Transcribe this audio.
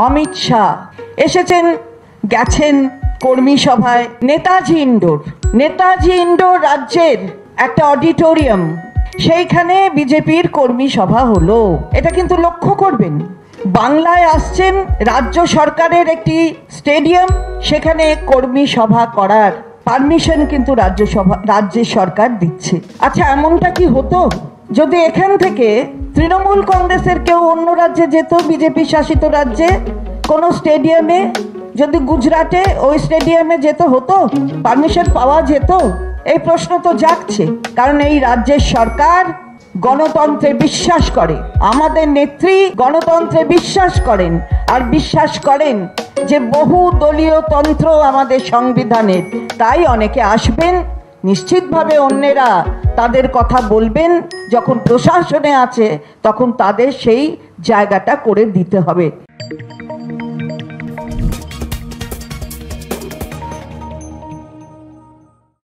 অমিত শাহ এসেছেন, গেছেন কর্মী সভায়। নেতাজি ইন্ডোর রাজ্যের একটা অডিটোরিয়াম, সেইখানে বিজেপির কর্মী সভা হলো। এটা কিন্তু লক্ষ্য করবেন, বাংলায় আসছেন, রাজ্য সরকারের একটি স্টেডিয়াম, সেখানে কর্মী সভা করার পারমিশন কিন্তু রাজ্যের সরকার দিচ্ছে। আচ্ছা, এমনটা কি হতো যদি এখান থেকে তৃণমূল কংগ্রেসের কেউ অন্য রাজ্যে যেত, বিজেপি শাসিত রাজ্যে কোনো স্টেডিয়ামে, যদি গুজরাটে ওই স্টেডিয়ামে যেতে হতো, পারমিশন পাওয়া যেত? এই প্রশ্ন তো জাগছে, কারণ এই রাজ্যের সরকার গণতন্ত্রে বিশ্বাস করে। আমাদের নেত্রী গণতন্ত্রে বিশ্বাস করেন, আর বিশ্বাস করেন যে বহু দলীয় তন্ত্র আমাদের সংবিধানের। তাই অনেকে আসবেন, নিশ্চিতভাবে অন্যেরা তাদের কথা বলবেন, যখন প্রশাসনে আছে তখন তাদের সেই জায়গাটা করে দিতে হবে।